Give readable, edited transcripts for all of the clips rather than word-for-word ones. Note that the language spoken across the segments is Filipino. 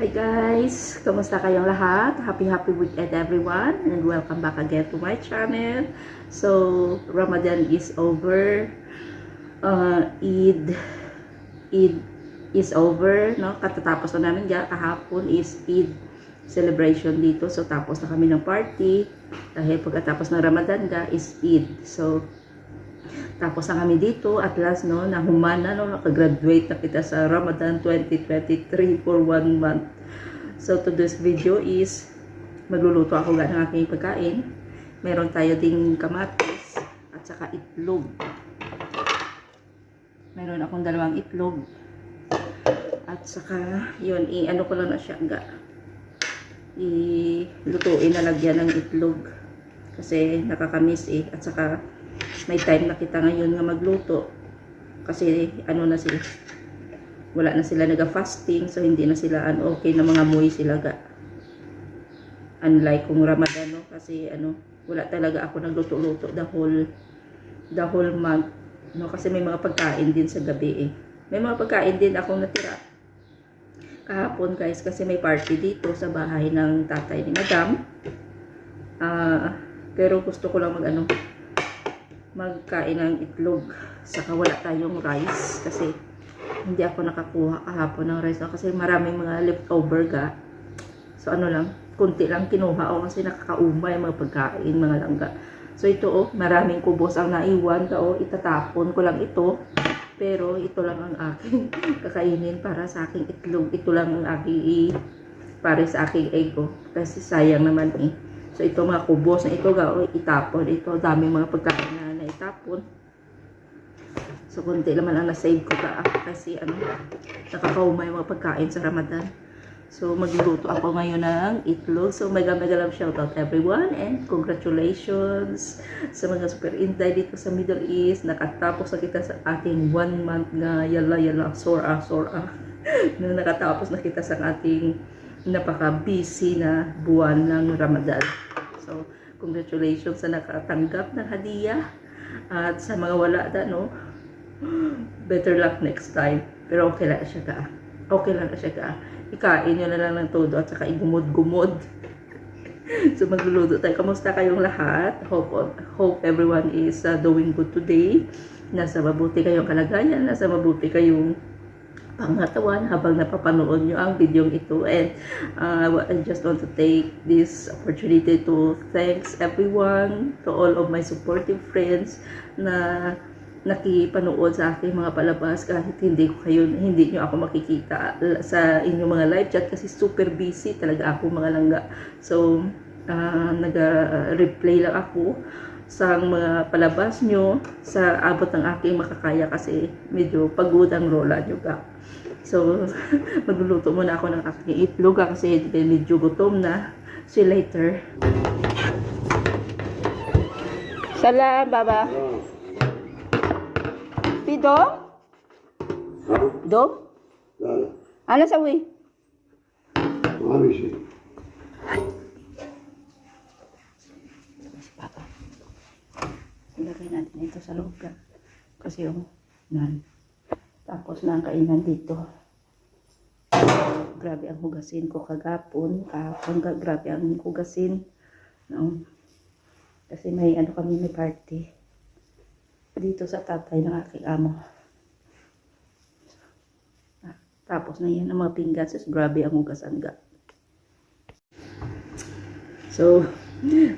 Hi guys! Kamusta kayong lahat? Happy weekend everyone and welcome back again to my channel. So, Ramadan is over. Eid is over, no? Katatapos na namin kahapon is Eid celebration dito. So, tapos na kami ng party dahil pagkatapos ng Ramadan is Eid. So, tapos na kami dito at last, no, nahumana, no, nakagraduate na kita sa Ramadan 2023 for 1 month. So today's video is magluluto ako ng aking pagkain. Meron tayo ding kamatis at saka itlog. Meron akong dalawang itlog at saka yun, ano ko lang na siya ilutuin na lagyan ng itlog kasi nakakamiss at saka may time na kita ngayon nga magluto kasi ano na sila, wala na sila naga-fasting, so hindi na sila okay na mga muwi sila unlike kung Ramadan, no? Kasi wala talaga ako nagluto-luto the whole month, no? Kasi may mga pagkain din sa gabi may mga pagkain din akong natira kahapon guys kasi may party dito sa bahay ng tatay ni Madam. Pero gusto ko lang magkain ng itlog, saka wala tayong rice kasi hindi ako nakakuha kahapon ng rice kasi maraming mga leftover so lang, kunti lang kinuha kasi nakakaumay mga pagkain, mga langga. So ito maraming kubos ang naiwan itatapon ko lang ito, pero ito lang ang aking kakainin para sa aking itlog. Ito lang ang aking para sa aking egg kasi sayang naman So ito mga kubos na ito itapon. Ito dami mga pagkain na naitapon. So kunti naman ang na-save ko kasi nakakaumay mga pagkain sa Ramadan. So magluluto ako ngayon ng itlog. So mega love shoutout everyone and congratulations sa mga super inday dito sa Middle East. Nakatapos na kita sa ating 1 month nga yala sora na nakatapos na kita sa ating napaka-busy na buwan ng Ramadan. So, congratulations sa nakatanggap ng hadiah at sa mga wala better luck next time. Pero okay lang siya Okay lang siya ikain nyo na lang ng todo at saka igumod-gumod. So, magluluto tayo. Kamusta kayong lahat? Hope everyone is doing good today. Nasa mabuti kayong kalagayan, nasa mabuti kayong pangatawan habang napapanood nyo ang video ito. And I just want to take this opportunity to thanks everyone, to all of my supportive friends na nakipanood sa aking mga palabas kahit hindi nyo ako makikita sa inyong mga live chat kasi super busy talaga ako mga langga. So nag-replay lang ako sa mga palabas nyo sa abot ng aking makakaya kasi medyo pagod ang lola nyo So, magluluto muna ako ng aking itlog kasi medyo gutom na. See you later. Salam, baba. Pido? Dom? Ano sa wi? Ilagay natin ito sa loob kasi tapos na ang kainan dito. Grabe ang hugasin ko kahapon grabe ang hugasin kasi may kami may party dito sa tatay ng aking amo. Tapos na yan ang mga pinggan. Grabe ang hugasan So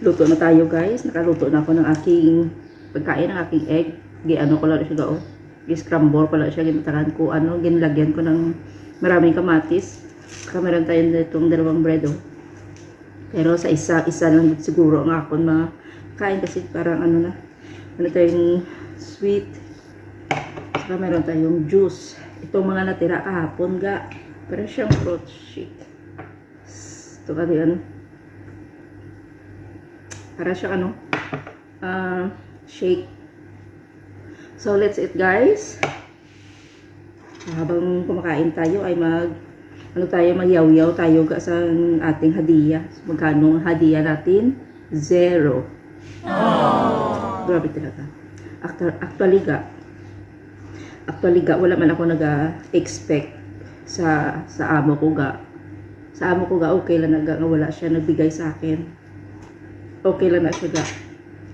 luto na tayo guys. Nakaluto na ako ng aking pagkain, ng aking egg. Giano ko lang siya i-scramble ko lang siya, ginataran ko ginlagyan ko ng maraming kamatis. Saka meron tayo itong dalawang bread pero sa isa lang siguro ang akong mga kain kasi parang tayong sweet. Saka meron tayong juice. Itong mga natira kahapon pero siyang fruit shake. Ito para siyang shake. So let's eat guys. Habang kumakain tayo ay magyaw-yaw tayo sa ating hadiah. So, magkano ang hadiah natin? 0. Grabe talaga. Actually wala man ako nag-expect sa amo ko Sa amo ko ga, okay lang na nga wala siya nagbigay sa akin. Okay lang na siya ga.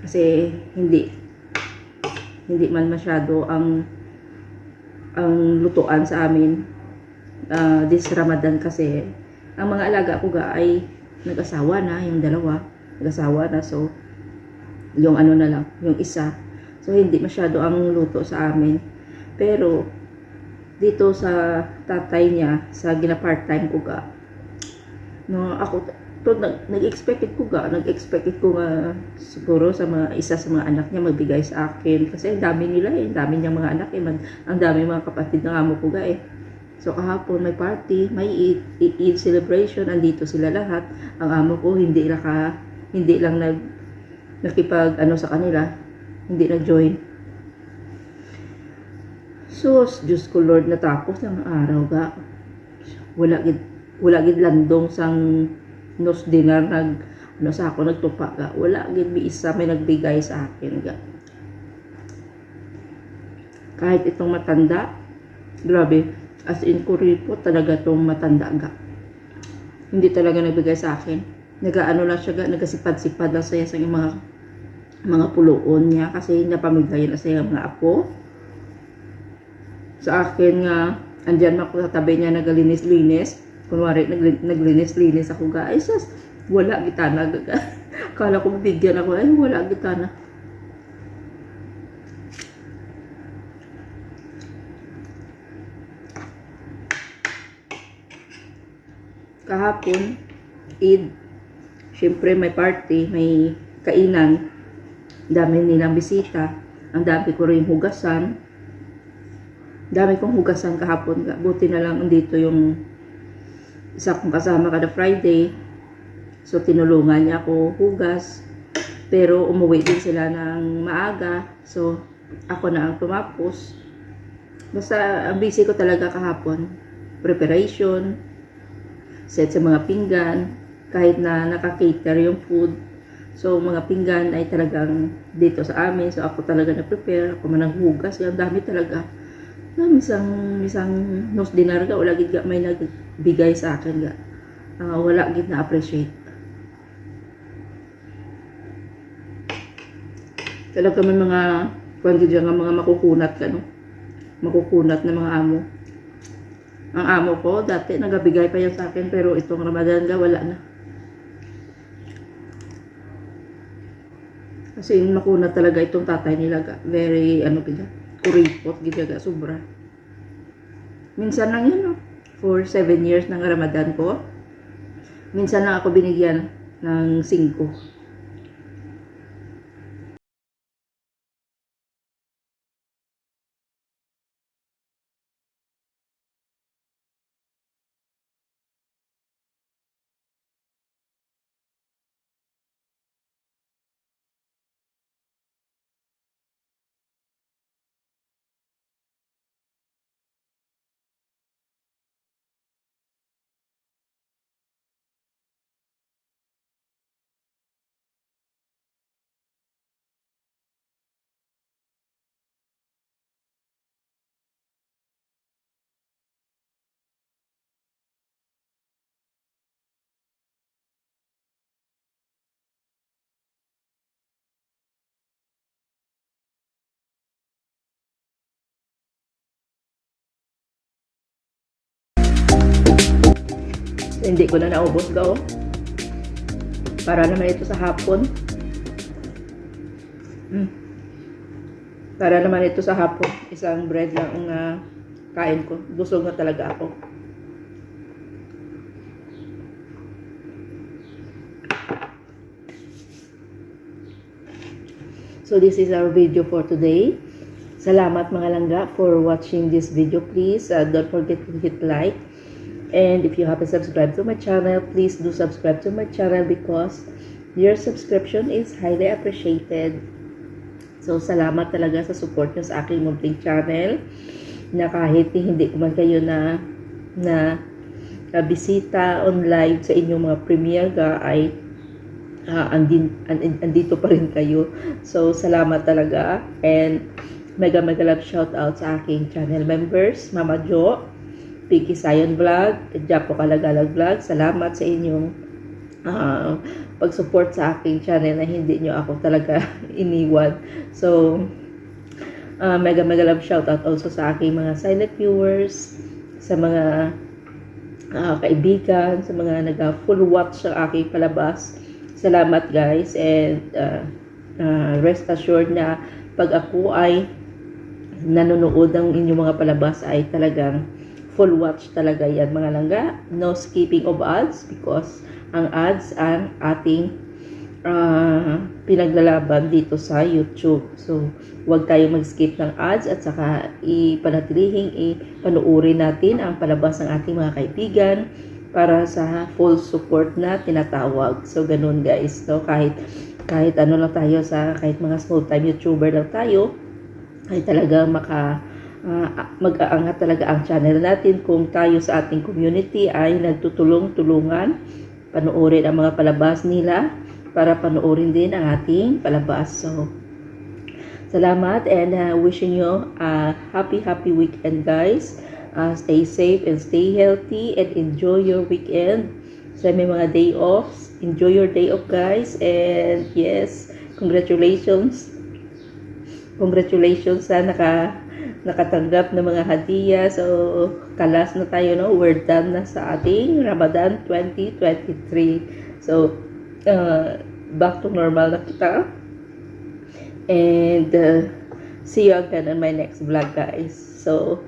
Kasi hindi man masyado ang lutuan sa amin this Ramadan kasi ang mga alaga ko ga ay nag-asawa na, yung dalawa nag-asawa na, so yung ano na lang, yung isa, so hindi masyado ang luto sa amin. Pero dito sa tatay niya, sa gina-part-time ko ga, no, ako to nag-expected ko nga siguro sa isa sa mga anak niya magbigay sa akin kasi ang dami nila ang dami niyang mga anak ang dami mga kapatid ng amo ko ga eh. So kahapon may party, may Eid celebration, andito sila lahat. Ang amo ko hindi lang nakipag ano sa kanila, hindi nag-join. So Diyos ko Lord, natapos ang araw ga. Wala gid landong sang nos dinar ano sa ako nagtupa ga, wala gid mi isa may nagbigay sa akin ga. Kahit itong matanda, grabe, as in kuripot talaga tong matanda ga, hindi talaga nagbigay sa akin. Nagaano lang siya ga, nagasipad-sipad lang siya sa mga puloon niya kasi napamigayan na siya mga apo sa akin nga. Andyan ako sa tabi niya nagalinis-linis, kunwari naglinis-linis ako ga, ay sas, wala gitana ga. Kala ko bigyan ako, ay wala gitana. Kahapon Eid, syempre may party, may kainan, dami nilang bisita, ang dami ko rin hugasan. Dami kong hugasan kahapon. Buti na lang dito yung isa kong kasama kada Friday. So tinulungan niya ako hugas. Pero umuwi din sila ng maaga. So ako na ang tumapos. Basta ang busy ko talaga kahapon. Preparation, set sa mga pinggan, kahit na naka-cater yung food. So mga pinggan ay talagang dito sa amin. So ako talaga na-prepare. Ako man ang hugas. Ang dami talaga. Misang nos dinar ga, wala gid ga may nagbigay sa akin ga. Wala gid na appreciate. Talaga may mga kuan gid nga mga makukunat ka no. Makukunat na mga amo. Ang amo ko dati nagabigay pa yan sa akin, pero itong Ramadan ga wala na. Kasi makunat talaga itong tatay nila ga. Very ano gid, kuripot gid ga sobra. Minsan lang yan, no? For 7 years ng Ramadan ko, minsan lang ako binigyan ng 5. Hindi ko na naubos ga, oh. Para naman ito sa hapon. Para naman ito sa hapon. Isang bread lang ang kain ko. Busog na talaga ako. So this is our video for today. Salamat mga langga for watching this video. Please don't forget to hit like. And if you haven't subscribed to my channel, please do subscribe to my channel because your subscription is highly appreciated. So, salamat talaga sa support nyo sa aking munting channel, na kahit hindi ko man kayo na bisita on live sa inyong mga premiere ga, ay andito pa rin kayo. So, salamat talaga. And mega love shout out sa aking channel members, Mama Jo, Pinky Sayon Vlog, Japo Kalagalag Vlog. Salamat sa inyong pag-support sa aking channel na hindi nyo ako talaga iniwan. So, mega love shoutout also sa aking mga silent viewers, sa mga kaibigan, sa mga nag-full watch ng aking palabas. Salamat guys, and rest assured na pag ako ay nanonood ng inyong mga palabas ay talagang full watch talaga yan mga langga. No skipping of ads, because ang ads ang ating pinaglalaban dito sa YouTube. So, huwag tayo mag-skip ng ads at saka ipanatilihin, ipanuuri natin ang palabas ng ating mga kaibigan para sa full support na tinatawag. So, ganun guys, no? Kahit ano lang tayo kahit mga small time YouTuber lang tayo, ay talaga mag-aangat talaga ang channel natin kung tayo sa ating community ay nagtutulong-tulungan, panuorin ang mga palabas nila para panuorin din ang ating palabas. So, salamat, and wishing you a happy weekend guys. Stay safe and stay healthy and enjoy your weekend. So, may mga day offs. Enjoy your day off guys, and yes, congratulations sa nakatanggap ng mga hadiah. So, kalas na tayo, no? We're done na sa ating Ramadan 2023. So, back to normal na kita. And, see you again on my next vlog, guys. So,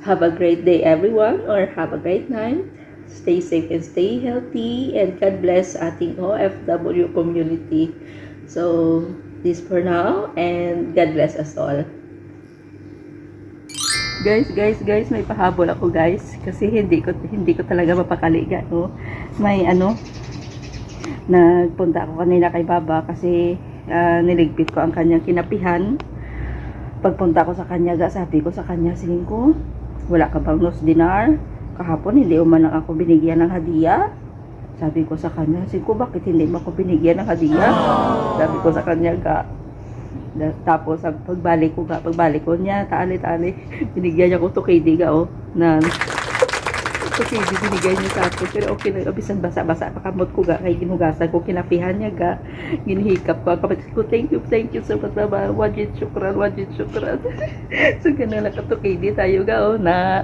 have a great day, everyone, or have a great night. Stay safe and stay healthy, and God bless ating OFW community. So, this for now, and God bless us all. Guys, may pahabol ako guys, kasi hindi ko talaga mapakali no. May nagpunta ako kanina kay Baba kasi niligpit ko ang kanyang kinapihan. Pagpunta ko sa kanya, sabi ko sa kanya, singin ko, wala ka bang nos dinar? Kahapon hindi man lang ako binigyan ng hadiah. Sabi ko sa kanya, singin ko, bakit hindi mo ako binigyan ng hadiah? Sabi ko sa kanya, tapos pagbalik ko niya, tali binigyan niya ko to KD na to KD binigyan niya sa akin, pero okay na, bisan basa pakamot ko kay ginugasan ko, kinapihan niya ginihikap ko, kapatid ko, thank you so much Baba, wajid syukran so ganun lang to KD tayo na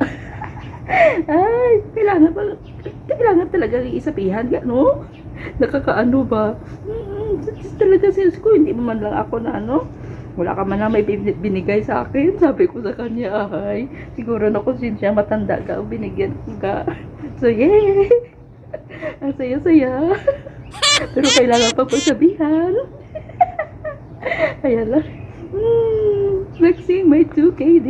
ay, kailangan talaga isapihan no? Nakakaano ba? Talaga since ko, hindi mo man lang ako na wala ka man lang may binigay sa akin. Sabi ko sa kanya, ay, siguro na kung siya matanda ka, binigyan ka. So, yay! Ang saya-saya. Pero kailangan pa pagsabihan. Ayan lang. Flexing my 2K